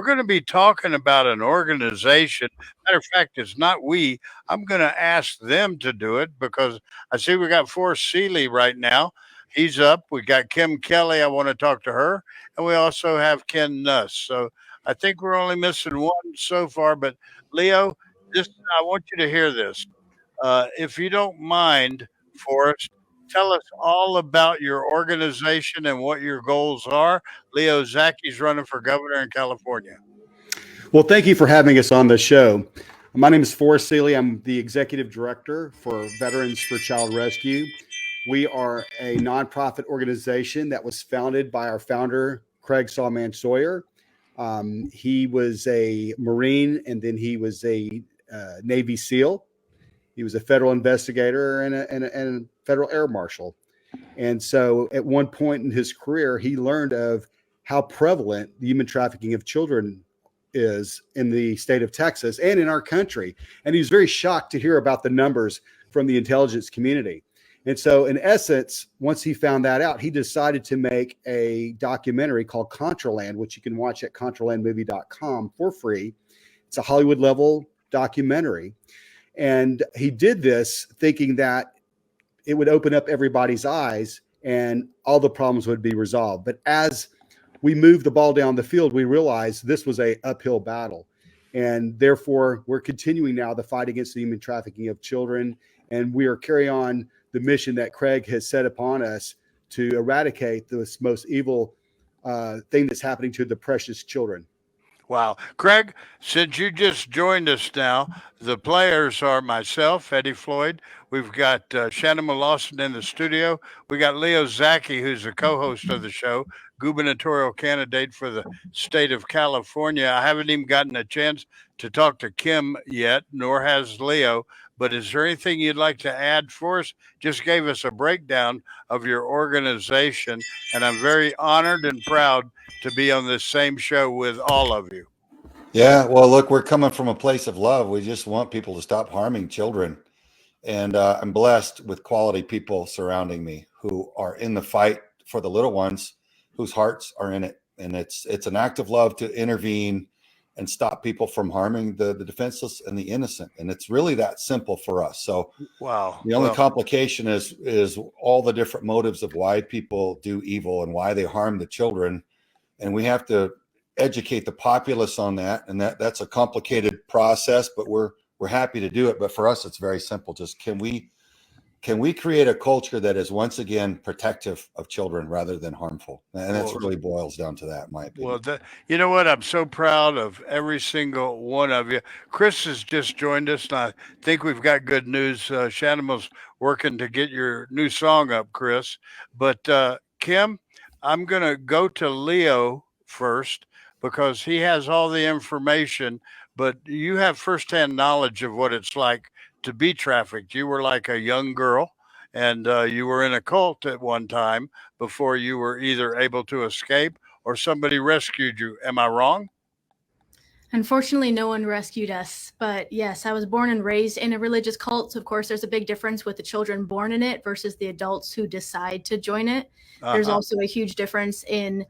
We're going to be talking about an organization. Matter of fact, it's not we. I'm going to ask them to do it because I see we got Forrest Seeley right now. He's up. We got Kim Kelly. I want to talk to her. And we also have Ken Nuss. So I think we're only missing one so far. But Leo, this I want you to hear this. If you don't mind, Forrest, tell us all about your organization and what your goals are. Leo Zacky's running for governor in California. Well, thank you for having us on the show. My name is Forrest Seeley. I'm the executive director for Veterans for Child Rescue. We are a nonprofit organization that was founded by our founder, Craig Sawman Sawyer. He was a Marine and then he was a Navy SEAL. He was a federal investigator and a federal air marshal. And so at one point in his career, he learned of how prevalent the human trafficking of children is in the state of Texas and in our country. And he was very shocked to hear about the numbers from the intelligence community. And so in essence, once he found that out, he decided to make a documentary called Contraland, which you can watch at contralandmovie.com for free. It's a Hollywood level documentary. And he did this thinking that it would open up everybody's eyes and all the problems would be resolved. But as we moved the ball down the field, we realized this was an uphill battle. And therefore, we're continuing now the fight against the human trafficking of children. And we are carrying on the mission that Craig has set upon us to eradicate this most evil thing that's happening to the precious children. Wow. Craig, since you just joined us now, the players are myself, Eddie Floyd. We've got Shannon Lawson in the studio. We got Leo Zacky, who's the co-host of the show, gubernatorial candidate for the state of California. I haven't even gotten a chance to talk to Kim yet, nor has Leo. But is there anything you'd like to add for us? Just gave us a breakdown of your organization, and I'm very honored and proud to be on this same show with all of you. Yeah, well, look, we're coming from a place of love. We just want people to stop harming children. And I'm blessed with quality people surrounding me who are in the fight for the little ones whose hearts are in it. And it's an act of love to intervene and stop people from harming the defenseless and the innocent. And it's really that simple for us. So wow. The only complication is all the different motives of why people do evil and why they harm the children. And we have to educate the populace on that. And that's a complicated process, but we're happy to do it. But for us, it's very simple. Just can we create a culture that is once again protective of children rather than harmful? And that's really boils down to that, in my opinion. Well, you know what? I'm so proud of every single one of you. Chris has just joined us, and I think we've got good news. Shannon was working to get your new song up, Chris. But Kim, I'm going to go to Leo first because he has all the information, but you have firsthand knowledge of what it's like to be trafficked. You were like a young girl, and you were in a cult at one time before you were either able to escape or somebody rescued you. Am I wrong? Unfortunately, no one rescued us. But yes, I was born and raised in a religious cult. Of course, there's a big difference with the children born in it versus the adults who decide to join it. There's also a huge difference in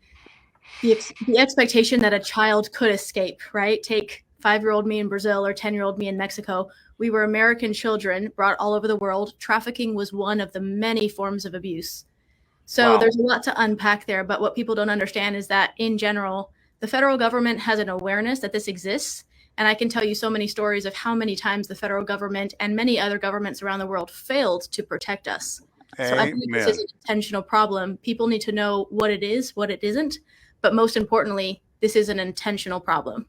the expectation that a child could escape, right? Take 5-year-old me in Brazil or 10-year-old me in Mexico. We were American children brought all over the world. Trafficking was one of the many forms of abuse. So there's a lot to unpack there. But what people don't understand is that in general, the federal government has an awareness that this exists. And I can tell you so many stories of how many times the federal government and many other governments around the world failed to protect us. So I think this is an intentional problem. People need to know what it is, what it isn't. But most importantly, this is an intentional problem.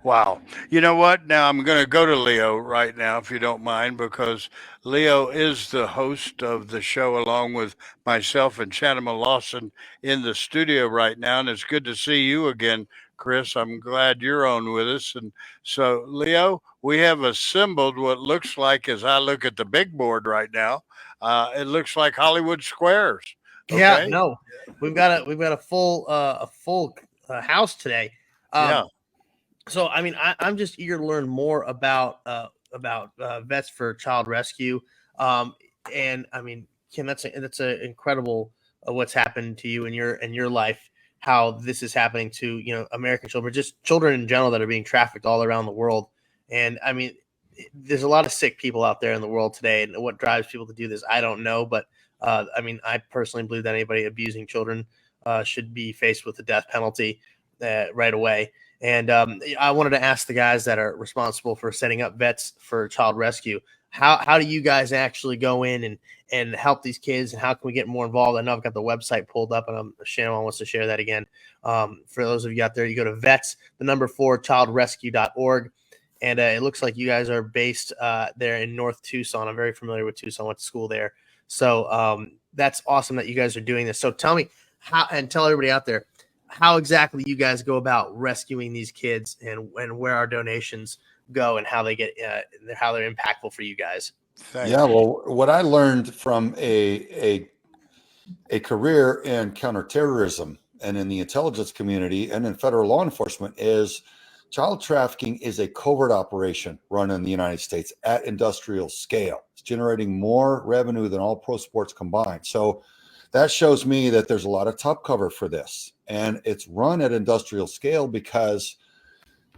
Wow. You know what? Now I'm going to go to Leo right now, if you don't mind, because Leo is the host of the show along with myself and Shannon Lawson in the studio right now. And it's good to see you again, Chris. I'm glad you're on with us. And so, Leo, we have assembled what looks like, as I look at the big board right now, it looks like Hollywood Squares. Okay? Yeah, no, we've got a full house today. Yeah. So, I mean, I'm just eager to learn more about Vets for Child Rescue, and I mean, Kim, that's an incredible what's happened to you in your life. how this is happening to, you know, American children, just children in general that are being trafficked all around the world. And I mean, there's a lot of sick people out there in the world today, and what drives people to do this, I don't know. But I mean, I personally believe that anybody abusing children should be faced with the death penalty right away. And I wanted to ask the guys that are responsible for setting up Vets for Child Rescue, how do you guys actually go in and help these kids, and how can we get more involved? I know I've got the website pulled up, and Shannon wants to share that again. For those of you out there, you go to vets4childrescue.org. And it looks like you guys are based there in North Tucson. I'm very familiar with Tucson. I went to school there. So that's awesome that you guys are doing this. So tell me and tell everybody out there how exactly you guys go about rescuing these kids, and where our donations go, and how they get how they're impactful for you guys. Yeah, well, what I learned from a career in counterterrorism and in the intelligence community and in federal law enforcement is child trafficking is a covert operation run in the United States at industrial scale. It's generating more revenue than all pro sports combined. So that shows me that there's a lot of top cover for this. And it's run at industrial scale because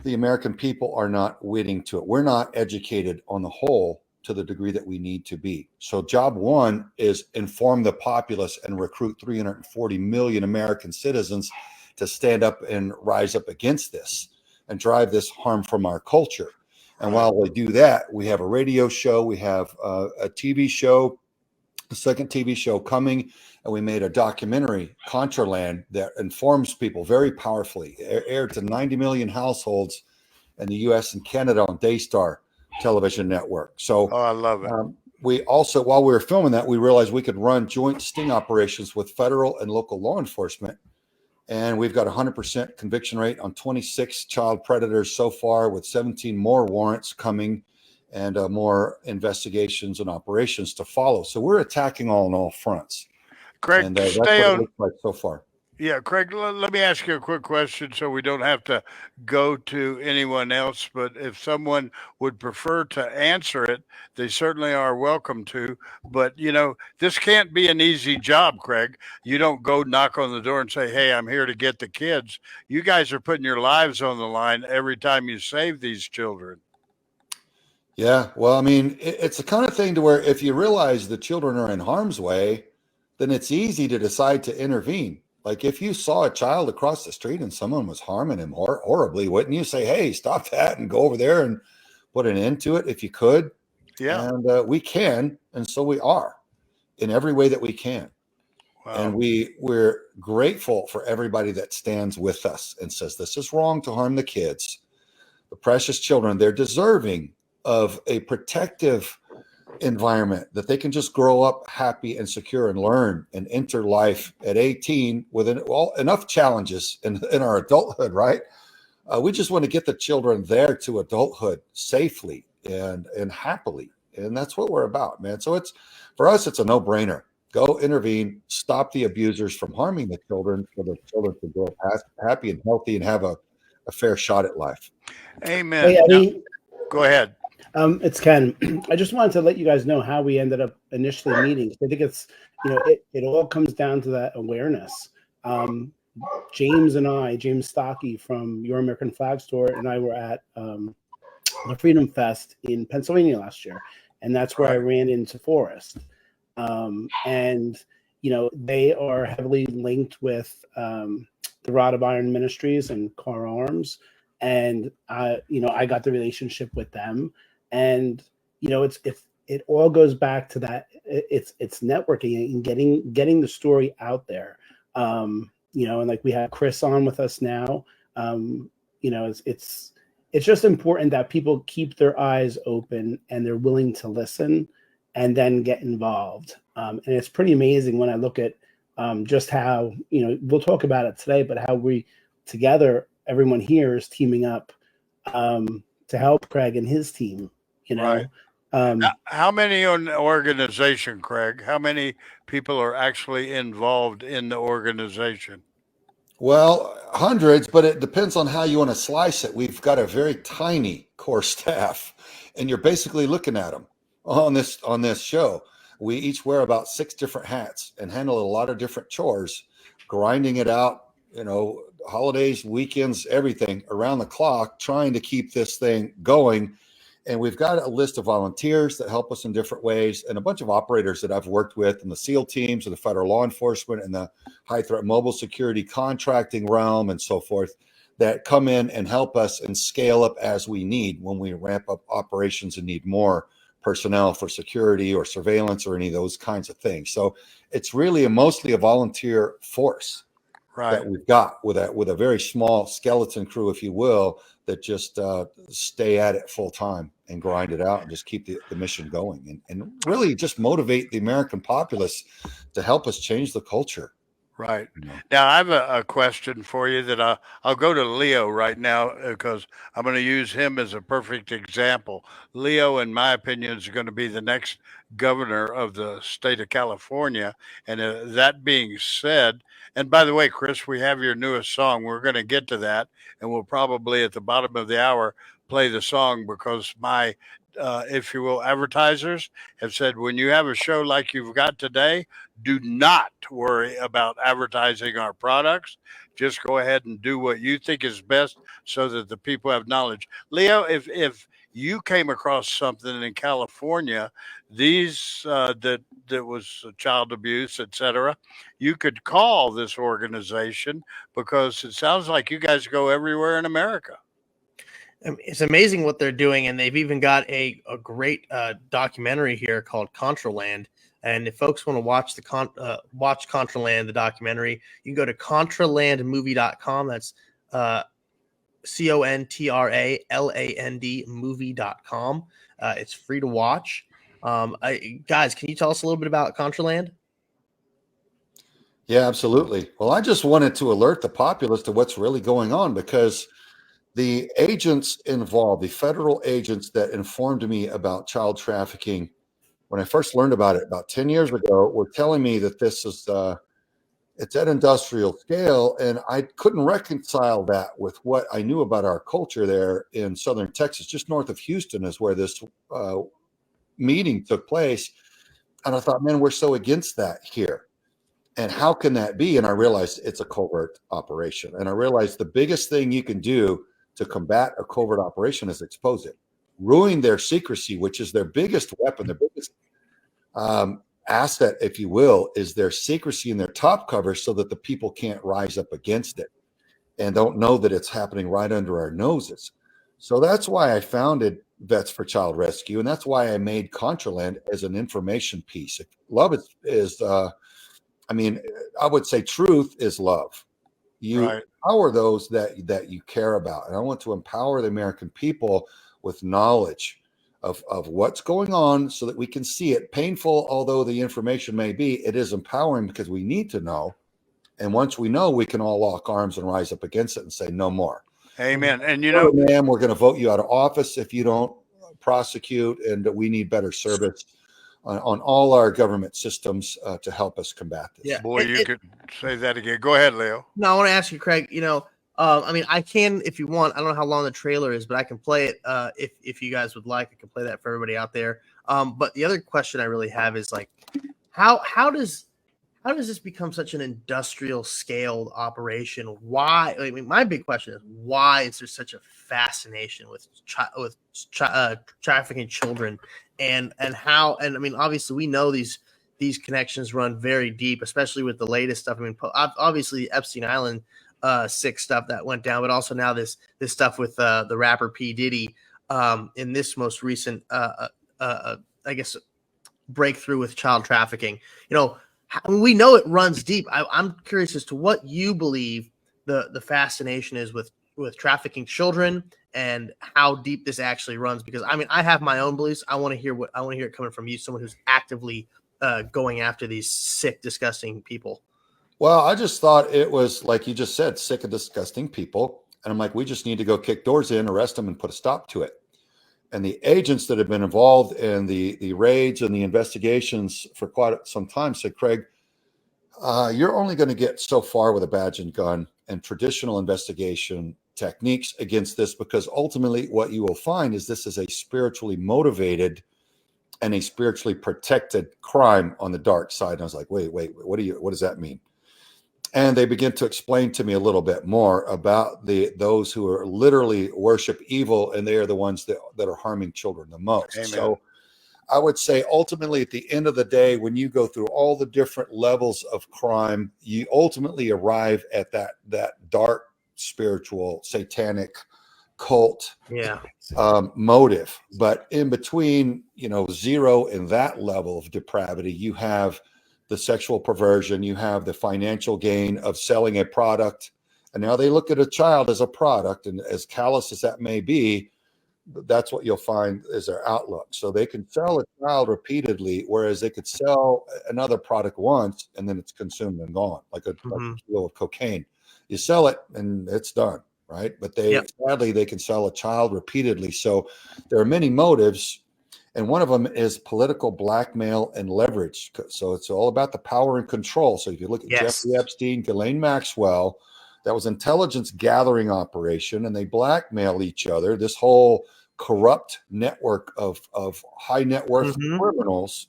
the American people are not witting to it. We're not educated on the whole to the degree that we need to be. So job one is inform the populace and recruit 340 million American citizens to stand up and rise up against this and drive this harm from our culture. And while we do that, we have a radio show, we have a TV show, a second TV show coming, and we made a documentary, Contraland, that informs people very powerfully. Aired to 90 million households in the US and Canada on Daystar television network. So I love it. We also, while we were filming that, we realized we could run joint sting operations with federal and local law enforcement. And we've got 100% conviction rate on 26 child predators so far, with 17 more warrants coming and more investigations and operations to follow. So we're attacking on all fronts. Craig, And that's what stay it on. looks like so far. Yeah, Craig, let me ask you a quick question so we don't have to go to anyone else. But if someone would prefer to answer it, they certainly are welcome to. But, you know, this can't be an easy job, Craig. You don't go knock on the door and say, hey, I'm here to get the kids. You guys are putting your lives on the line every time you save these children. Yeah, well, I mean, it's the kind of thing to where if you realize the children are in harm's way, then it's easy to decide to intervene. Like if you saw a child across the street and someone was harming him horribly, wouldn't you say, hey, stop that and go over there and put an end to it if you could? Yeah. And we can. And so we are in every way that we can. Wow. And we're grateful for everybody that stands with us and says, this is wrong to harm the kids. The precious children, they're deserving of a protective environment that they can just grow up happy and secure and learn and enter life at 18 with enough challenges in our adulthood, right? We just want to get the children there to adulthood safely and happily. And that's what we're about, man. So for us, it's a no-brainer. Go intervene, stop the abusers from harming the children for the children to grow up happy and healthy and have a fair shot at life. Amen. Hey, Eddie, go ahead. It's Ken. I just wanted to let you guys know how we ended up initially meeting. I think it's, it all comes down to that awareness. James Zacky from Your American Flag Store, and I were at the Freedom Fest in Pennsylvania last year, and that's where I ran into Forrest. And they are heavily linked with the Rod of Iron Ministries and Car Arms, and I got the relationship with them. And it all goes back to that. It's networking and getting the story out there. And like we have Chris on with us now. It's just important that people keep their eyes open and they're willing to listen and then get involved. And it's pretty amazing when I look at just how we'll talk about it today, but how we together, everyone here is teaming up to help Craig and his team. Right. How many on the organization, Craig? How many people are actually involved in the organization? Well, hundreds, but it depends on how you want to slice it. We've got a very tiny core staff, and you're basically looking at them on this show. We each wear about 6 different hats and handle a lot of different chores, grinding it out, holidays, weekends, everything around the clock, trying to keep this thing going. And we've got a list of volunteers that help us in different ways, and a bunch of operators that I've worked with in the SEAL teams and the federal law enforcement and the high threat mobile security contracting realm and so forth, that come in and help us and scale up as we need when we ramp up operations and need more personnel for security or surveillance or any of those kinds of things. So it's really mostly a volunteer force that we've got with a very small skeleton crew, if you will, that just stay at it full time and grind it out and just keep the mission going and really just motivate the American populace to help us change the culture. Right. Now, I have a question for you that I'll go to Leo right now because I'm going to use him as a perfect example. Leo, in my opinion, is going to be the next governor of the state of California. And that being said, and by the way, Chris, we have your newest song. We're going to get to that, and we'll probably at the bottom of the hour play the song because my if you will, advertisers have said when you have a show like you've got today, do not worry about advertising our products. Just go ahead and do what you think is best so that the people have knowledge. Leo, if you came across something in California, these that was child abuse, etc., you could call this organization because it sounds like you guys go everywhere in America. It's amazing what they're doing, and they've even got a great documentary here called Contraland. And if folks want to watch watch Contraland, the documentary, you can go to contralandmovie.com. That's CONTRALAND movie.com. It's free to watch. Guys, can you tell us a little bit about Contraland? Yeah, absolutely. Well, I just wanted to alert the populace to what's really going on because the agents involved, the federal agents that informed me about child trafficking, when I first learned about it about 10 years ago, were telling me that this is it's at industrial scale, and I couldn't reconcile that with what I knew about our culture there in southern Texas. Just north of Houston is where this meeting took place, and I thought, man, we're so against that here. And how can that be? And I realized it's a covert operation, and I realized the biggest thing you can do to combat a covert operation is expose it, ruin their secrecy, which is their biggest weapon, their biggest asset, if you will, is their secrecy and their top cover so that the people can't rise up against it and don't know that it's happening right under our noses. So that's why I founded Vets for Child Rescue, and that's why I made Contraland as an information piece. Love is I would say truth is love. You empower those that you care about. And I want to empower the American people with knowledge of what's going on so that we can see it. Painful, although the information may be, it is empowering because we need to know. And once we know, we can all lock arms and rise up against it and say no more. Amen. And ma'am, we're going to vote you out of office if you don't prosecute, and we need better service on all our government systems to help us combat this. Yeah. Boy, you could say that again. Go ahead, Leo. No, I want to ask you, Craig, I can, if you want, I don't know how long the trailer is, but I can play it if you guys would like. I can play that for everybody out there. But the other question I really have is like, how does this become such an industrial scaled operation? Why? I mean, my big question is why is there such a fascination with trafficking children, and how? And I mean, obviously, we know these connections run very deep, especially with the latest stuff. I mean, obviously, Epstein Island sick stuff that went down, but also now this stuff with the rapper P. Diddy in this most recent, I guess, breakthrough with child trafficking. We know it runs deep. I'm curious as to what you believe the fascination is with trafficking children and how deep this actually runs. Because I mean, I have my own beliefs. I want to hear it coming from you, someone who's actively going after these sick, disgusting people. Well, I just thought it was like you just said, sick and disgusting people. And I'm like, we just need to go kick doors in, arrest them, and put a stop to it. And the agents that have been involved in the raids and the investigations for quite some time said, Craig, you're only going to get so far with a badge and gun and traditional investigation techniques against this, because ultimately what you will find is this is a spiritually motivated and a spiritually protected crime on the dark side. And I was like, wait, what does that mean? And they begin to explain to me a little bit more about those who are literally worship evil, and they are the ones that are harming children the most. Amen. So I would say ultimately at the end of the day, when you go through all the different levels of crime, you ultimately arrive at that dark spiritual satanic cult motive. But in between, 0 and that level of depravity, you have the sexual perversion, you have the financial gain of selling a product. And now they look at a child as a product, and as callous as that may be, that's what you'll find is their outlook. So they can sell a child repeatedly, whereas they could sell another product once and then it's consumed and gone, like a kilo of cocaine. You sell it and it's done, right? But sadly, they can sell a child repeatedly. So there are many motives, and one of them is political blackmail and leverage. So it's all about the power and control. So if you look at Jeffrey Epstein, Ghislaine Maxwell, that was intelligence gathering operation, and they blackmail each other. This whole corrupt network of high net worth criminals,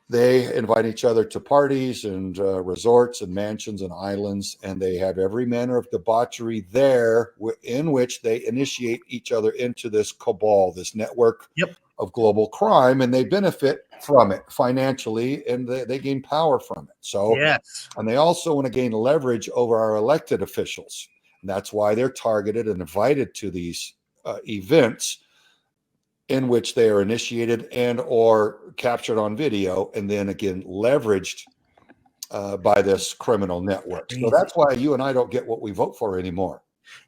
they invite each other to parties and resorts and mansions and islands, and they have every manner of debauchery there in which they initiate each other into this cabal, this network of global crime, and they benefit from it financially, and they gain power from it. So, and they also want to gain leverage over our elected officials. And that's why they're targeted and invited to these events in which they are initiated and or captured on video, and then again leveraged by this criminal network. So that's why you and I don't get what we vote for anymore.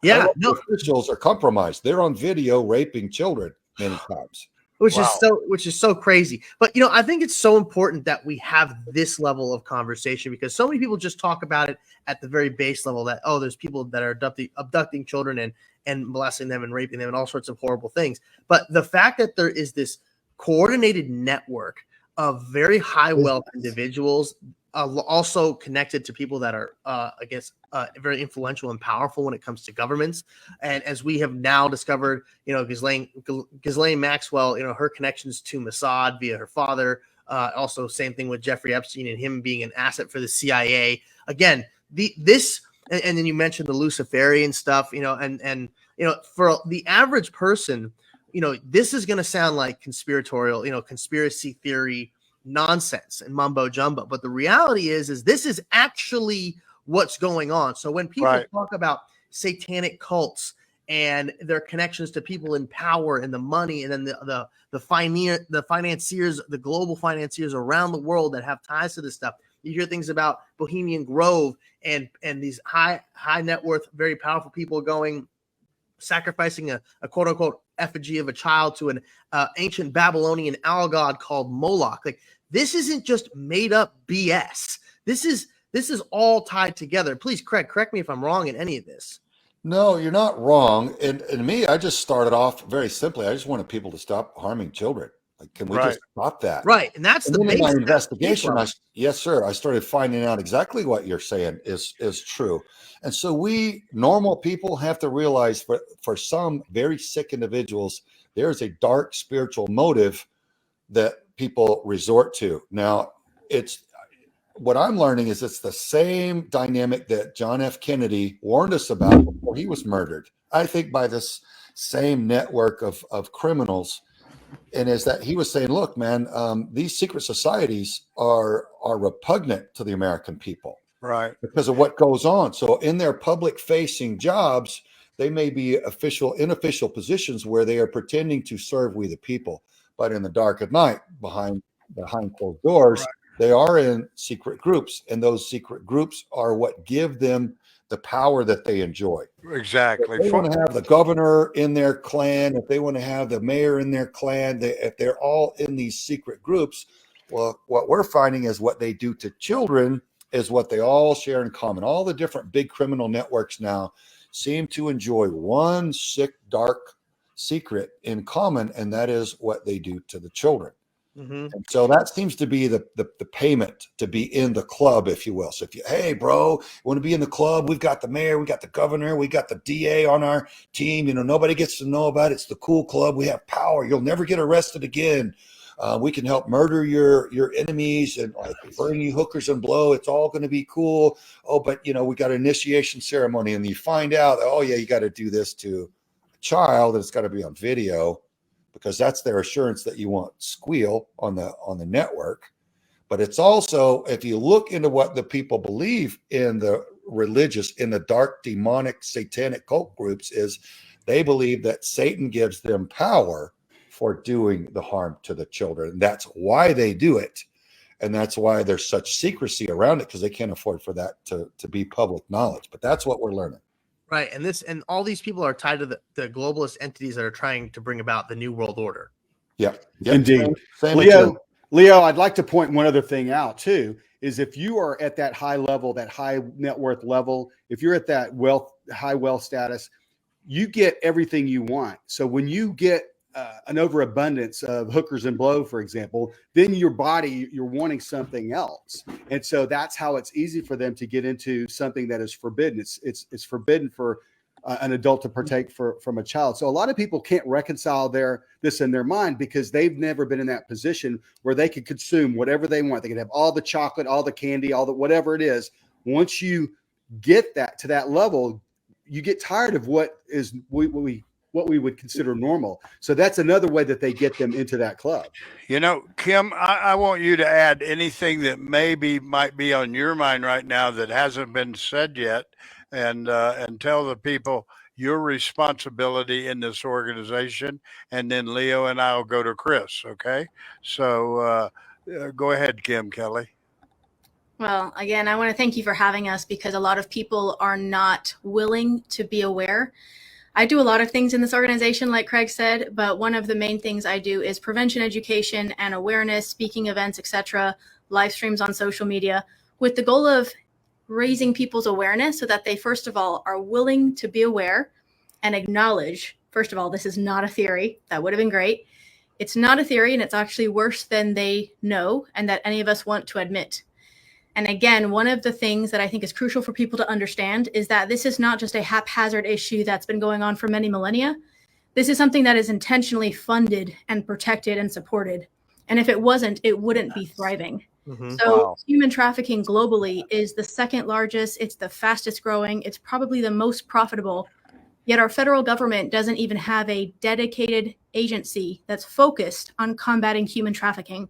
Officials are compromised. They're on video raping children many times. Which is so crazy. But I think it's so important that we have this level of conversation, because so many people just talk about it at the very base level that, there's people that are abducting children and molesting them and raping them and all sorts of horrible things. But the fact that there is this coordinated network of very high wealth individuals, also connected to people that are, very influential and powerful when it comes to governments. And as we have now discovered, Ghislaine Maxwell, her connections to Mossad via her father, also same thing with Jeffrey Epstein and him being an asset for the CIA. Again, and then you mentioned the Luciferian stuff, and for the average person, this is going to sound like conspiratorial, conspiracy theory nonsense and mumbo jumbo. But the reality is this is actually what's going on. So when people talk about satanic cults and their connections to people in power and the money, and then the financiers, the global financiers around the world that have ties to this stuff, you hear things about Bohemian Grove and these high net worth, very powerful people sacrificing a quote unquote effigy of a child to an ancient Babylonian owl god called Moloch. Like, this isn't just made up BS. This is all tied together. Please, Craig, correct me if I'm wrong in any of this. No, you're not wrong. And me, I just started off very simply. I just wanted people to stop harming children. Like, can we just stop that? Right. And that's the in my investigation. Yes, sir. I started finding out exactly what you're saying is true. And so we normal people have to realize for some very sick individuals, there's a dark spiritual motive that people resort to. Now, what I'm learning is it's the same dynamic that John F. Kennedy warned us about before he was murdered. I think by this same network of criminals. And is that he was saying, look, man, these secret societies are repugnant to the American people. Right. Because of what goes on. So in their public facing jobs, they may be in official positions where they are pretending to serve we the people. But in the dark at night, behind closed doors, they are in secret groups. And those secret groups are what give them the power that they enjoy. Exactly. If they want to have the governor in their clan, if they want to have the mayor in their clan, if they're all in these secret groups, well, what we're finding is what they do to children is what they all share in common. All the different big criminal networks now seem to enjoy one sick, dark secret in common, and that is what they do to the children. Mm-hmm. And so that seems to be the payment to be in the club, if you will. So hey, bro, you want to be in the club? We've got the mayor, we got the governor, we got the DA on our team. Nobody gets to know about it. It's the cool club. We have power. You'll never get arrested again. We can help murder your enemies and like bring you hookers and blow. It's all going to be cool. Oh, but we got an initiation ceremony, and you find out, oh yeah, you got to do this to a child, and it's got to be on video because that's their assurance that you won't squeal on the network. But it's also, if you look into what the people believe in the religious, in the dark, demonic, satanic cult groups, is they believe that Satan gives them power for doing the harm to the children. That's why they do it. And that's why there's such secrecy around it, because they can't afford for that to be public knowledge. But that's what we're learning. Right. And all these people are tied to the globalist entities that are trying to bring about the New World Order. Yeah. Indeed. Same Leo, I'd like to point one other thing out too, is if you are at that high level, that high net worth level, if you're at that high wealth status, you get everything you want. So when you get an overabundance of hookers and blow, for example, then your body, you're wanting something else. And so that's how it's easy for them to get into something that is forbidden. It's forbidden for an adult to partake from a child. So a lot of people can't reconcile this in their mind because they've never been in that position where they could consume whatever they want. They could have all the chocolate, all the candy, all the whatever it is. Once you get that to that level, you get tired of what we would consider normal. So that's another way that they get them into that club. Kim, I want you to add anything that might be on your mind right now that hasn't been said yet, and tell the people your responsibility in this organization. And then Leo and I will go to Chris. Okay. So go ahead, Kim Kelly. Well, again, I want to thank you for having us because a lot of people are not willing to be aware. I do a lot of things in this organization, like Craig said, but one of the main things I do is prevention education and awareness, speaking events, etc., live streams on social media, with the goal of raising people's awareness so that they, first of all, are willing to be aware and acknowledge, first of all, this is not a theory. That would have been great. It's not a theory, and it's actually worse than they know and that any of us want to admit. And again, one of the things that I think is crucial for people to understand is that this is not just a haphazard issue that's been going on for many millennia. This is something that is intentionally funded and protected and supported. And if it wasn't, it wouldn't be thriving. Mm-hmm. So human trafficking globally is the second largest. It's the fastest growing. It's probably the most profitable. Yet our federal government doesn't even have a dedicated agency that's focused on combating human trafficking.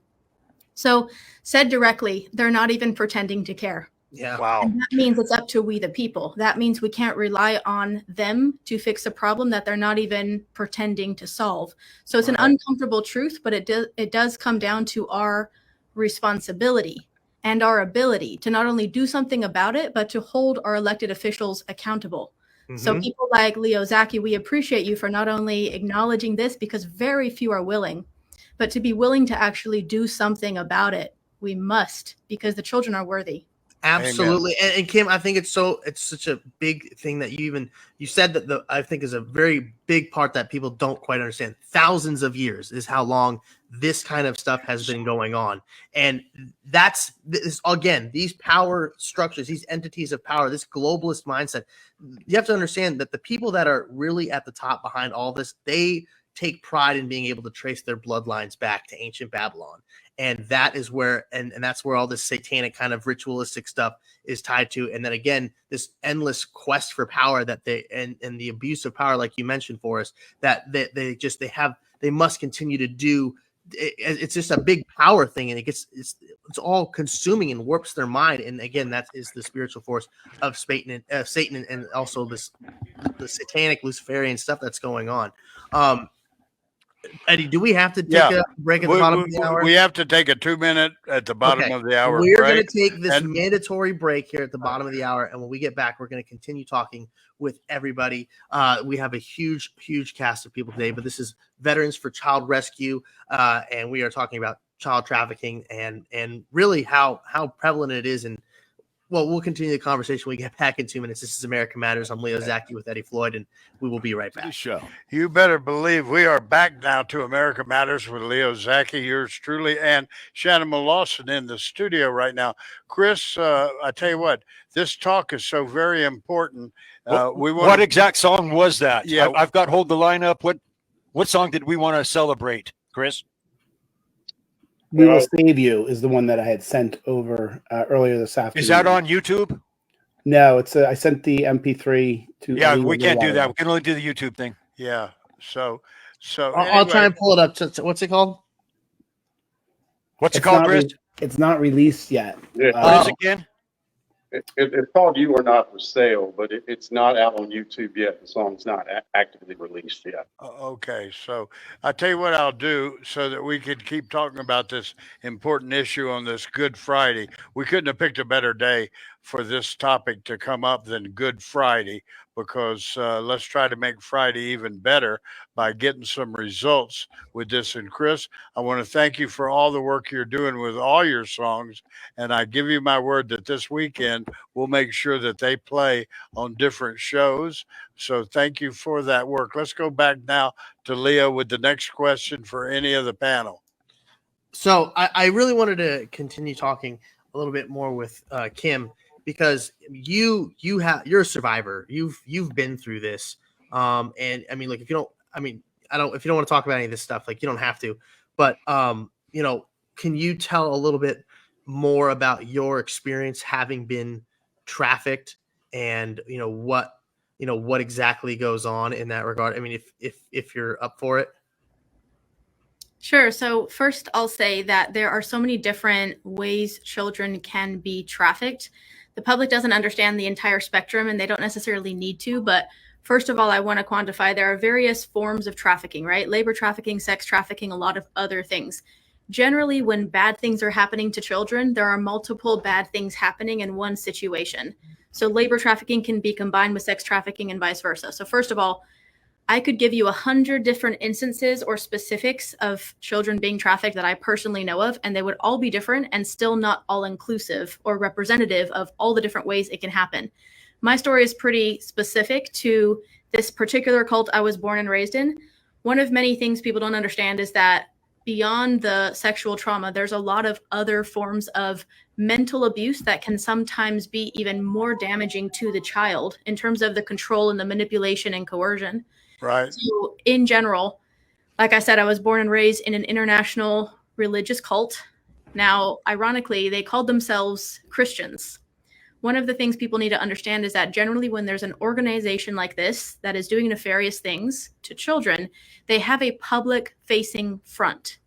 So said directly, they're not even pretending to care. Yeah. Wow. And that means it's up to we, the people. That means we can't rely on them to fix a problem that they're not even pretending to solve. So it's an uncomfortable truth, but it does come down to our responsibility and our ability to not only do something about it, but to hold our elected officials accountable. Mm-hmm. So people like Leo, Zacky, we appreciate you for not only acknowledging this because very few are willing, but to be willing to actually do something about it. We must, because the children are worthy. Absolutely. And Kim, I think it's such a big thing that you said that I think is a very big part that people don't quite understand. Thousands of years is how long this kind of stuff has been going on. And that's again, these power structures, these entities of power, this globalist mindset, you have to understand that the people that are really at the top behind all this, they take pride in being able to trace their bloodlines back to ancient Babylon. And that is where, and that's where all this satanic kind of ritualistic stuff is tied to. And then again, this endless quest for power that and the abuse of power, like you mentioned, Forrest, that they must continue to do. It's just a big power thing, and it's all consuming and warps their mind. And again, that is the spiritual force of Satan, and also the satanic Luciferian stuff that's going on. Eddie, do we have to take a break at the bottom of the hour? We have to take a 2-minute at the bottom of the hour. We're going to take this mandatory break here at the bottom of the hour. And when we get back, we're going to continue talking with everybody. We have a huge, huge cast of people today, but this is Veterans for Child Rescue. And we are talking about child trafficking and really how prevalent it is. And well, we'll continue the conversation when we get back in 2 minutes. This is America Matters. I'm Leo Zacky with Eddie Floyd, and we will be right back. You better believe we are back now to America Matters with Leo Zacky, yours truly, and Shannon Lawson in the studio right now. Chris, I tell you what, this talk is so very important. What exact song was that? Yeah, I've got Hold the Line Up. What song did we want to celebrate, Chris? We Will Save You is the one that I had sent over earlier this afternoon. Is that on YouTube? No, it's I sent the MP3 to. Yeah, we can't do that. We can only do the YouTube thing. Yeah. So I'll try anyway, and pull it up. So what's it called? What's it called, Chris? It's not released yet. What is it again? It's called You Are Not For Sale, but it's not out on YouTube yet. The song's not actively released yet. okay. So I'll tell you what I'll do so that we can keep talking about this important issue on this Good Friday. We couldn't have picked a better day for this topic to come up than Good Friday, because let's try to make Friday even better by getting some results with this. And Chris, I want to thank you for all the work you're doing with all your songs. And I give you my word that this weekend we'll make sure that they play on different shows. So thank you for that work. Let's go back now to Leo with the next question for any of the panel. So I really wanted to continue talking a little bit more with Kim, because you're a survivor. You've been through this. And I mean, like, if you don't want to talk about any of this stuff, like, you don't have to, but can you tell a little bit more about your experience having been trafficked, and what exactly goes on in that regard? I mean, if you're up for it. Sure. So first, I'll say that there are so many different ways children can be trafficked. The public doesn't understand the entire spectrum, and they don't necessarily need to. But first of all, I want to quantify there are various forms of trafficking, right? Labor trafficking, sex trafficking, a lot of other things. Generally, when bad things are happening to children, there are multiple bad things happening in one situation. So labor trafficking can be combined with sex trafficking and vice versa. So first of all, I could give you 100 different instances or specifics of children being trafficked that I personally know of, and they would all be different and still not all inclusive or representative of all the different ways it can happen. My story is pretty specific to this particular cult I was born and raised in. One of many things people don't understand is that beyond the sexual trauma, there's a lot of other forms of mental abuse that can sometimes be even more damaging to the child in terms of the control and the manipulation and coercion. Right. So in general, like I said, I was born and raised in an international religious cult. Now, ironically, they called themselves Christians. One of the things people need to understand is that generally when there's an organization like this that is doing nefarious things to children, they have a public-facing front.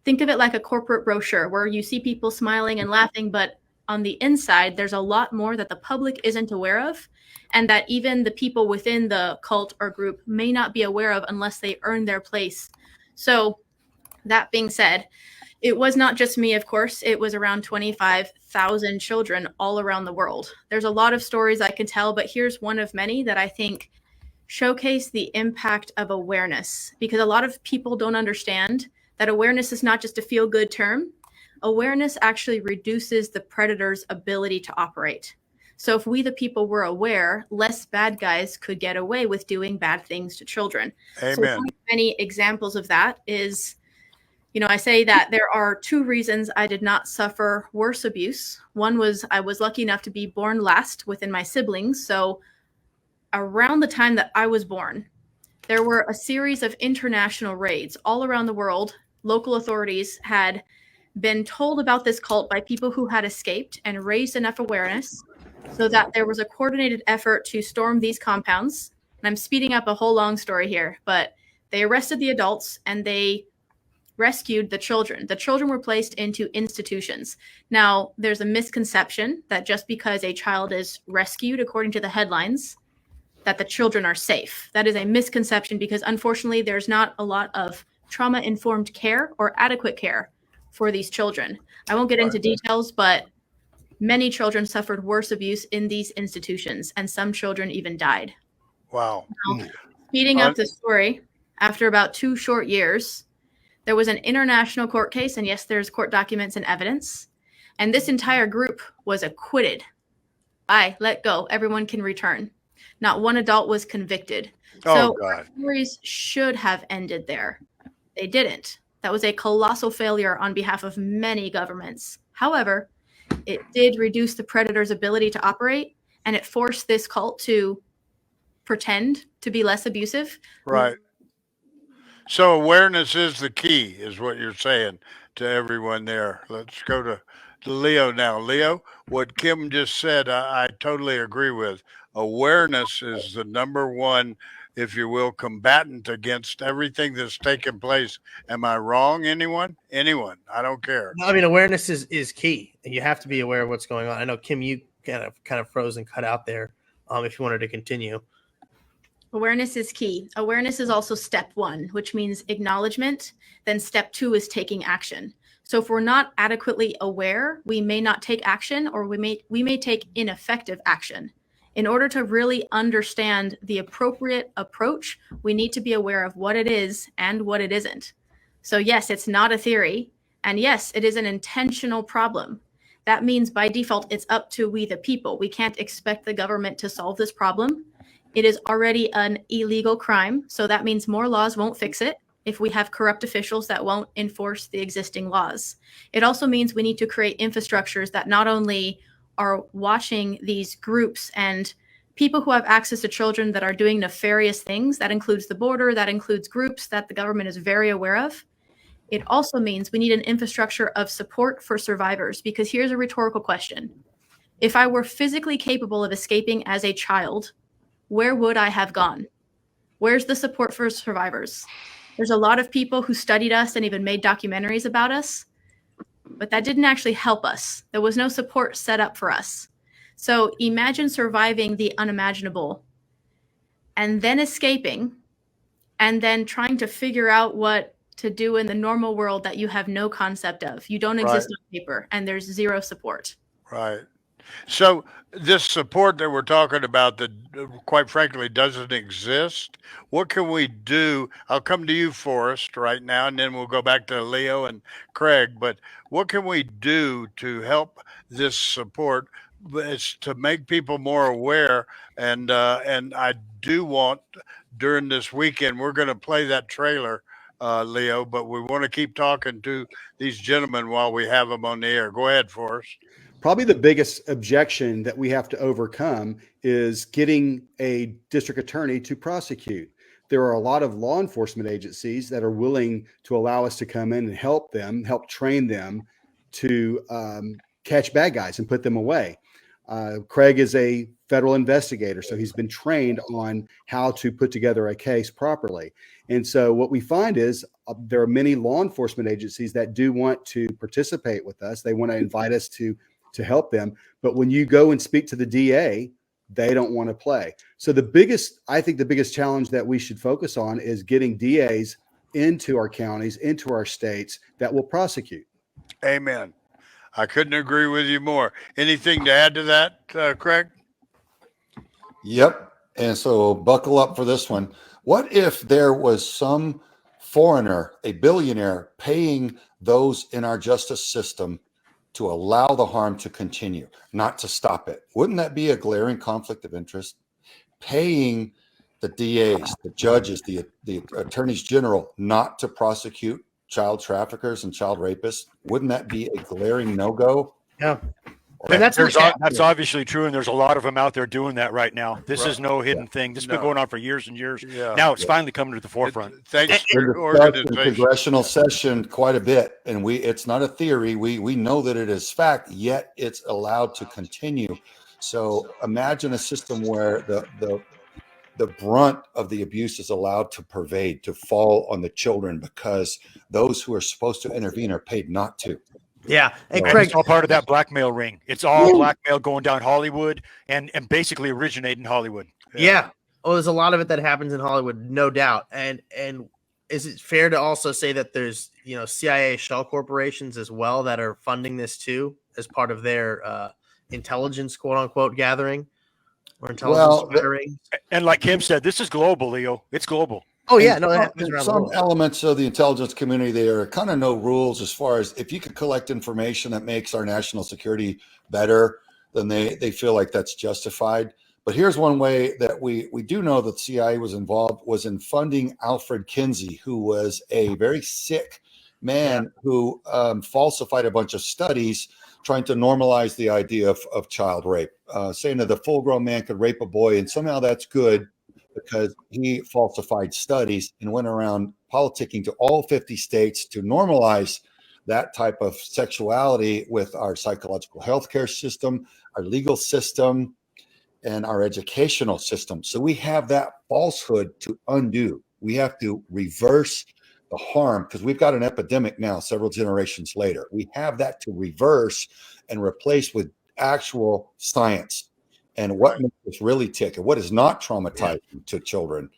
Think of it like a corporate brochure where you see people smiling and laughing, but on the inside, there's a lot more that the public isn't aware of, and that even the people within the cult or group may not be aware of unless they earn their place. So that being said, it was not just me, of course. It was around 25,000 children all around the world. There's a lot of stories I could tell, but here's one of many that I think showcase the impact of awareness, because a lot of people don't understand that awareness is not just a feel-good term. Awareness actually reduces the predator's ability to operate. So if we, the people, were aware, less bad guys could get away with doing bad things to children. Amen. So one of many examples of that is, I say that there are two reasons I did not suffer worse abuse. One was I was lucky enough to be born last within my siblings. So around the time that I was born, there were a series of international raids all around the world. Local authorities had been told about this cult by people who had escaped and raised enough awareness so that there was a coordinated effort to storm these compounds. And I'm speeding up a whole long story here, but they arrested the adults and they rescued the children. The children were placed into institutions. Now, there's a misconception that just because a child is rescued, according to the headlines, that the children are safe. That is a misconception because unfortunately, there's not a lot of trauma-informed care or adequate care for these children. I won't get into details, but many children suffered worse abuse in these institutions, and some children even died. Wow. Now, speeding up the story, after about 2 short years, there was an international court case, and yes, there's court documents and evidence, and this entire group was acquitted. I let go. Everyone can return. Not one adult was convicted. So our stories should have ended there. They didn't. That was a colossal failure on behalf of many governments. However, it did reduce the predator's ability to operate, and it forced this cult to pretend to be less abusive. Right. So awareness is the key, is what you're saying to everyone there. Let's go to Leo now. Leo, what Kim just said, I totally agree with. Awareness is the number one, if you will, combatant against everything that's taken place. Am I wrong? Anyone? Anyone? I don't care. No, I mean, awareness is key. You have to be aware of what's going on. I know, Kim, you kind of froze and cut out there. If you wanted to continue. Awareness is key. Awareness is also step one, which means acknowledgement. Then step two is taking action. So if we're not adequately aware, we may not take action, or we may take ineffective action. In order to really understand the appropriate approach, we need to be aware of what it is and what it isn't. So yes, it's not a theory. And yes, it is an intentional problem. That means by default, it's up to we the people. We can't expect the government to solve this problem. It is already an illegal crime, so that means more laws won't fix it if we have corrupt officials that won't enforce the existing laws. It also means we need to create infrastructures that not only are watching these groups and people who have access to children that are doing nefarious things. That includes the border, that includes groups that the government is very aware of. It also means we need an infrastructure of support for survivors, because here's a rhetorical question. If I were physically capable of escaping as a child, where would I have gone? Where's the support for survivors? There's a lot of people who studied us and even made documentaries about us, but that didn't actually help us. There was no support set up for us. So imagine surviving the unimaginable and then escaping and then trying to figure out what to do in the normal world that you have no concept of. You don't exist on paper, and there's zero support. Right. So this support that we're talking about that quite frankly doesn't exist, what can we do? I'll come to you, Forrest, right now, and then we'll go back to Leo and Craig. But what can we do to help this support? It's to make people more aware. And I do want, during this weekend, we're going to play that trailer, Leo, but we want to keep talking to these gentlemen while we have them on the air. Go ahead, Forrest. Probably the biggest objection that we have to overcome is getting a district attorney to prosecute. There are a lot of law enforcement agencies that are willing to allow us to come in and help them, help train them to catch bad guys and put them away. Craig is a federal investigator, so he's been trained on how to put together a case properly. And so what we find is there are many law enforcement agencies that do want to participate with us. They want to invite us to help them. But when you go and speak to the DA, they don't want to play. So I think the biggest challenge that we should focus on is getting DAs into our counties, into our states that will prosecute. Amen. I couldn't agree with you more. Anything to add to that, Craig? Yep. And so buckle up for this one. What if there was some foreigner, a billionaire, paying those in our justice system to allow the harm to continue, not to stop it? Wouldn't that be a glaring conflict of interest? Paying the DAs, the judges, the attorneys general not to prosecute child traffickers and child rapists, wouldn't that be a glaring no-go? Yeah. And that's obviously true, and there's a lot of them out there doing that right now. This is no hidden thing. This has been going on for years and years. Yeah. Now it's finally coming to the forefront. Thanks to In organization. congressional session quite a bit, and it's not a theory. We know that it is fact, yet it's allowed to continue. So imagine a system where the brunt of the abuse is allowed to pervade, to fall on the children, because those who are supposed to intervene are paid not to. Yeah. And And Craig, it's all part of that blackmail ring. It's all blackmail going down Hollywood and basically originating Hollywood. yeah. Oh, there's a lot of it that happens in Hollywood, no doubt. And is it fair to also say that there's, CIA shell corporations as well that are funding this too as part of their intelligence, quote unquote, gathering or intelligence gathering? And like Kim said, this is global, Leo. It's global. Oh yeah, no, that happens around the Some world. elements of the intelligence community, there are kind of no rules as far as if you could collect information that makes our national security better, then they feel like that's justified. But here's one way that we do know that the CIA was involved, was in funding Alfred Kinsey, who was a very sick man who falsified a bunch of studies trying to normalize the idea of child rape, saying that the full-grown man could rape a boy, and somehow that's good. because he falsified studies and went around politicking to all 50 states to normalize that type of sexuality with our psychological healthcare system, our legal system, and our educational system. So we have that falsehood to undo. We have to reverse the harm, because we've got an epidemic now several generations later. We have that to reverse and replace with actual science and what makes us really tick and what is not traumatizing to children.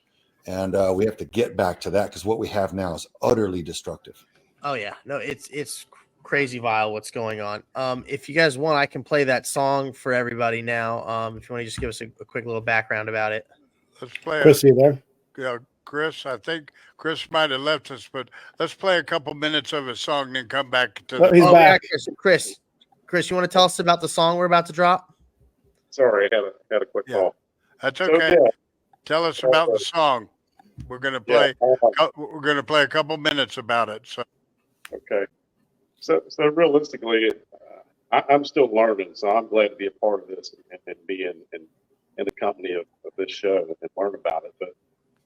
And we have to get back to that, because what we have now is utterly destructive. Oh yeah, no, it's crazy vile what's going on. If you guys want, I can play that song for everybody now. If you want to just give us a quick little background about it. Let's play Chris, are you there? Yeah, Chris, I think Chris might have left us, but let's play a couple minutes of a song and then come back to Oh, he's back. Yeah, Chris, you want to tell us about the song we're about to drop? Sorry, I had a quick call. That's So, okay. yeah. Tell us about the song. We're gonna play. We're gonna play a couple minutes about it. So Okay. So realistically, I'm still learning, so I'm glad to be a part of this and be in the company of this show and learn about it. But,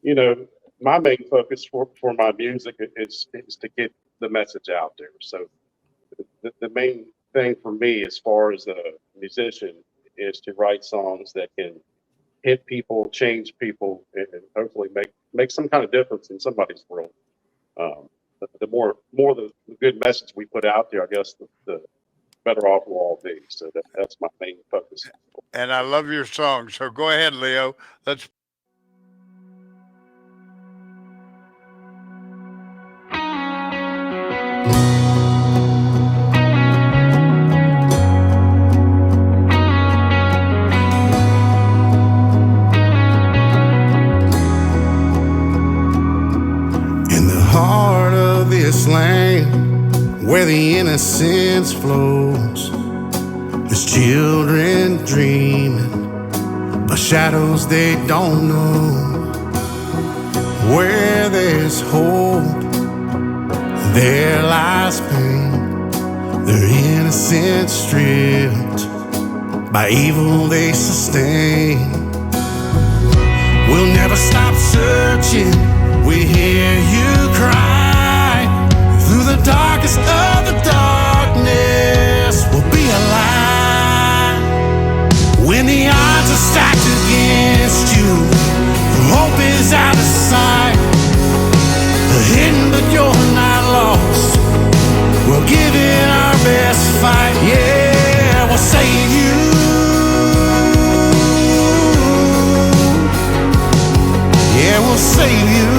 you know, my main focus for my music is to get the message out there. So the main thing for me as far as a musician is to write songs that can hit people, change people, and hopefully make some kind of difference in somebody's world. The more the good message we put out there, I guess the better off we'll all be. So that's my main focus. and I love your song. So go ahead, Leo. Let's. In the heart of this land, where the innocence flows, there's children dreaming of shadows they don't know. Where there's hope, there lies pain. Their innocence stripped by evil they sustain. We'll never stop searching. We hear you cry through the darkest of the darkness. We'll be alive when the odds are stacked against you. Hope is out of sight, hidden but you're not lost. We'll give it our best fight. Yeah, we'll save you. Yeah, we'll save you.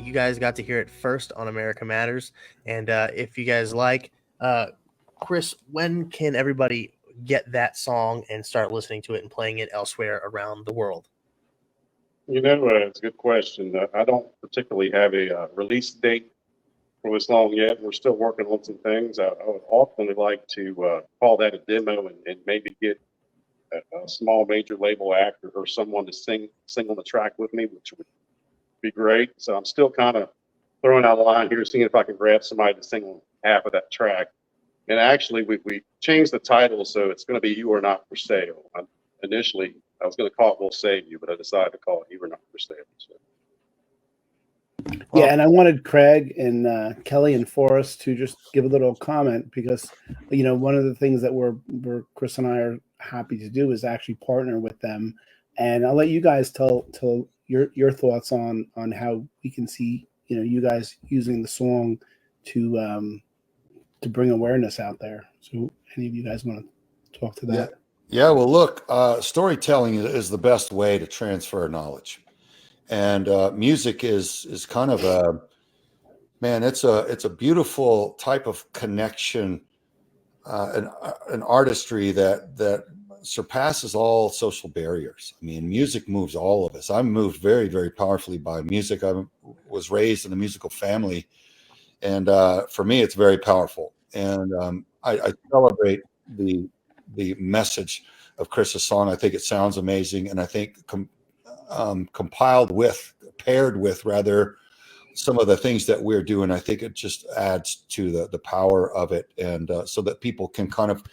you guys got to hear it first on America Matters. And if you guys like, Chris, when can everybody get that song and start listening to it and playing it elsewhere around the world? It's a good question. I don't particularly have a release date for this song yet. We're still working on some things. I would ultimately like to call that a demo and maybe get a small major label act or someone to sing on the track with me, which would be great. So I'm still kind of throwing out a line here, seeing if I can grab somebody to sing on half of that track. And actually, we changed the title, so it's going to be You Are Not For Sale. Initially, I was going to call it We'll Save You, but I decided to call it You Are Not For Sale. So. Yeah, and I wanted Craig and Kelly and Forrest to just give a little comment because, one of the things that we're Chris and I are happy to do is actually partner with them. And I'll let you guys tell your thoughts on how we can see, you guys using the song to bring awareness out there. So any of you guys want to talk to that? Yeah. Well, look, storytelling is the best way to transfer knowledge, and music is kind of it's a beautiful type of connection, an artistry that surpasses all social barriers. I mean, music moves all of us. I'm moved very, very powerfully by music. I was raised in a musical family, and for me, it's very powerful. And I celebrate the message of Chris's song. I think it sounds amazing, and I think paired with some of the things that we're doing, I think it just adds to the power of it, and so that people can kind of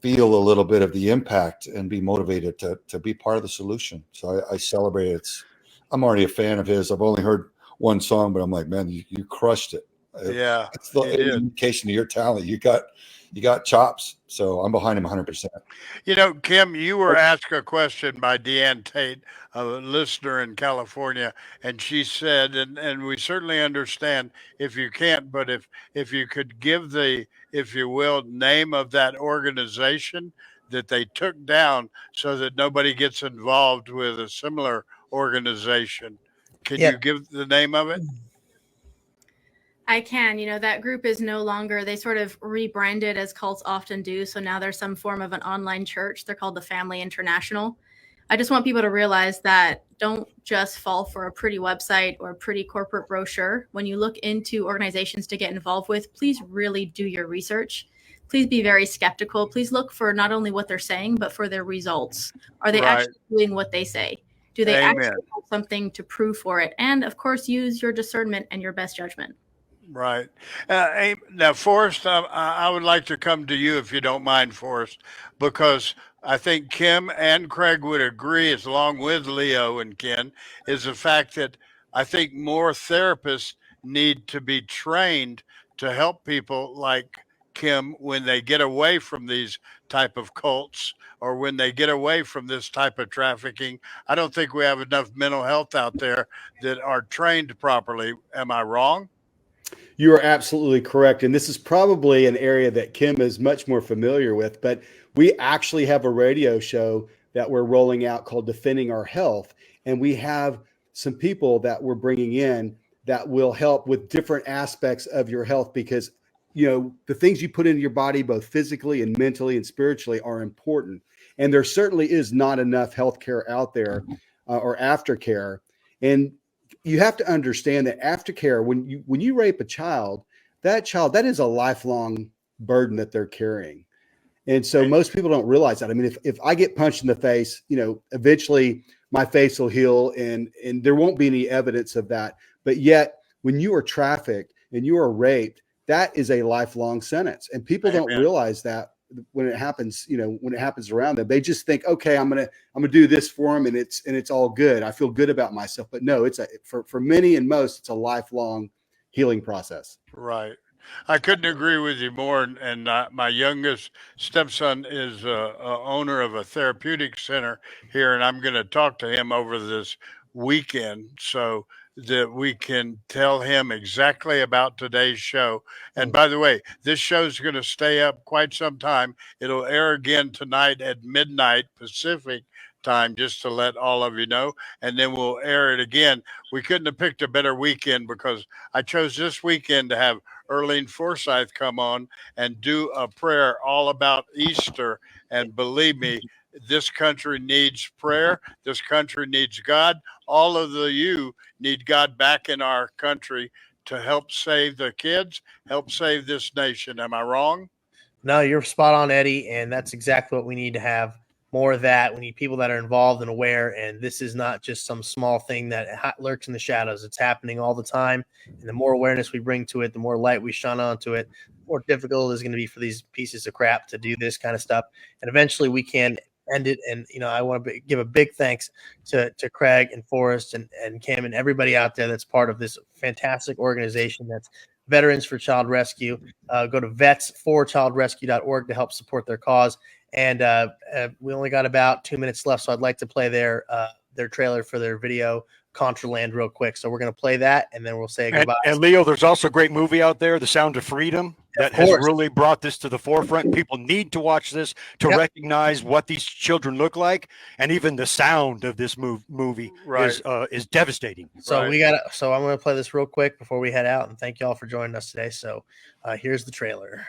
feel a little bit of the impact and be motivated to be part of the solution. So I celebrate it. I'm already a fan of his. I've only heard one song, but I'm like, man, you crushed it. Yeah, it's the indication of your talent. You got chops. So I'm behind him 100%. Kim, you were asked a question by Deanne Tate, a listener in California, and she said, and we certainly understand if you can't, but if you could give if you will, name of that organization that they took down so that nobody gets involved with a similar organization. Can you give the name of it? I can. That group is no longer, they sort of rebranded as cults often do. So now there's some form of an online church. They're called the Family International. I just want people to realize that don't just fall for a pretty website or a pretty corporate brochure. When you look into organizations to get involved with, please really do your research. Please be very skeptical. Please look for not only what they're saying, but for their results. Are they actually doing what they say? Do they actually have something to prove for it? And of course, use your discernment and your best judgment. Right. Now, Forrest, I would like to come to you if you don't mind, Forrest, because I think Kim and Craig would agree, as along with Leo and Ken, is the fact that I think more therapists need to be trained to help people like Kim when they get away from these type of cults or when they get away from this type of trafficking. I don't think we have enough mental health out there that are trained properly. Am I wrong? You are absolutely correct. And this is probably an area that Kim is much more familiar with, but we actually have a radio show that we're rolling out called Defending Our Health. And we have some people that we're bringing in that will help with different aspects of your health because, the things you put into your body, both physically and mentally and spiritually, are important. And there certainly is not enough healthcare out there or aftercare. And you have to understand that aftercare, when you rape a child, that is a lifelong burden that they're carrying. And so most people don't realize that. I mean, if I get punched in the face, eventually my face will heal and there won't be any evidence of that. But yet when you are trafficked and you are raped, that is a lifelong sentence. And people don't realize that when it happens, when it happens around them. They just think, okay, I'm gonna do this for them and it's all good. I feel good about myself. But no, for many and most, it's a lifelong healing process. Right. I couldn't agree with you more. And my youngest stepson is a owner of a therapeutic center here, and I'm going to talk to him over this weekend so that we can tell him exactly about today's show. And by the way, this show is going to stay up quite some time. It'll air again tonight at midnight Pacific, time just to let all of you know, and then we'll air it again. We couldn't have picked a better weekend because I chose this weekend to have Erlene Forsyth come on and do a prayer all about Easter. And believe me, this country needs prayer. This country needs God. All of you need God back in our country to help save the kids, help save this nation. Am I wrong? No, you're spot on, Eddie, and that's exactly what we need to have. More of that. We need people that are involved and aware, and this is not just some small thing that lurks in the shadows. It's happening all the time, and the more awareness we bring to it, the more light we shine onto it, the more difficult it is going to be for these pieces of crap to do this kind of stuff. And eventually we can end it. And, I want to give a big thanks to Craig and Forrest and Cam and everybody out there that's part of this fantastic organization that's Veterans for Child Rescue. Go to vets4childrescue.org to help support their cause. And we only got about 2 minutes left, so I'd like to play their trailer for their video, Contraland, real quick. So we're going to play that, and then we'll say goodbye. And Leo, there's also a great movie out there, The Sound of Freedom, that has really brought this to the forefront. People need to watch this to recognize what these children look like, and even the sound of this movie is devastating. So I'm going to play this real quick before we head out, and thank you all for joining us today. So here's the trailer.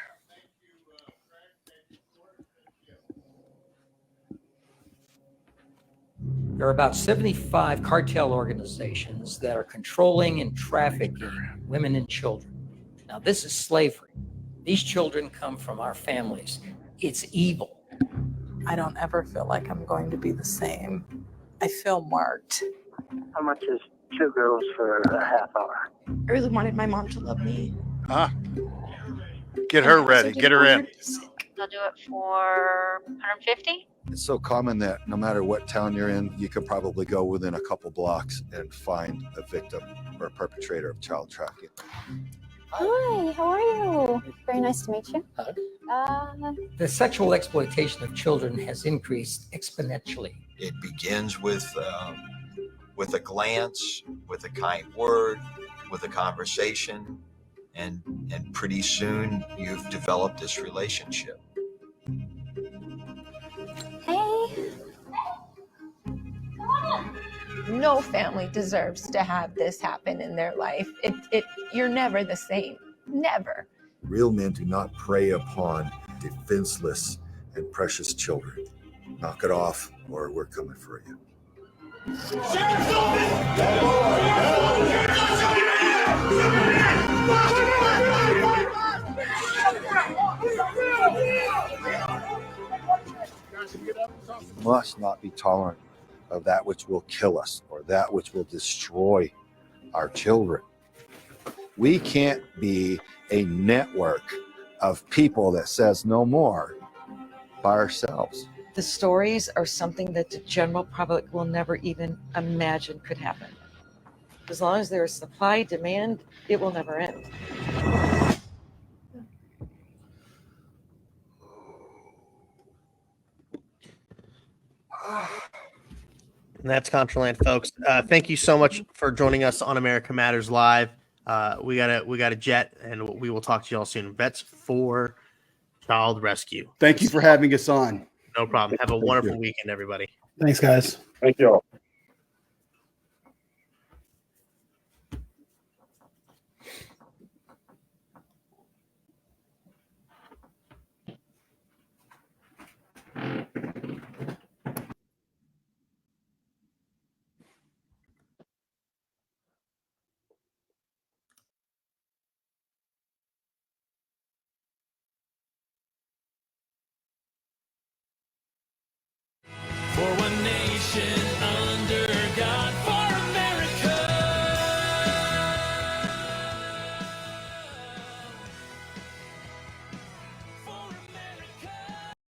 There are about 75 cartel organizations that are controlling and trafficking women and children. Now, this is slavery. These children come from our families. It's evil. I don't ever feel like I'm going to be the same. I feel marked. How much is 2 girls for a half hour? I really wanted my mom to love me. Get her ready. Get her in. They'll do it for 150. It's so common that no matter what town you're in, you could probably go within a couple blocks and find a victim or a perpetrator of child trafficking. Hi, how are you? Very nice to meet you. The sexual exploitation of children has increased exponentially. It begins with a glance, with a kind word, with a conversation, and pretty soon you've developed this relationship. Hey. No family deserves to have this happen in their life. You're never the same. Never. Real men do not prey upon defenseless and precious children. Knock it off, or we're coming for you. Must not be tolerant of that which will kill us or that which will destroy our children. We can't be a network of people that says no more by ourselves. The stories are something that the general public will never even imagine could happen. As long as there is supply, demand, it will never end. And that's Contraland, folks. Thank you so much for joining us on America Matters Live. We got a jet, and we will talk to you all soon. Vets for Child Rescue. Thank you for having us on. No problem. Have a wonderful weekend, everybody. Thanks, guys. Thank you all. For one nation under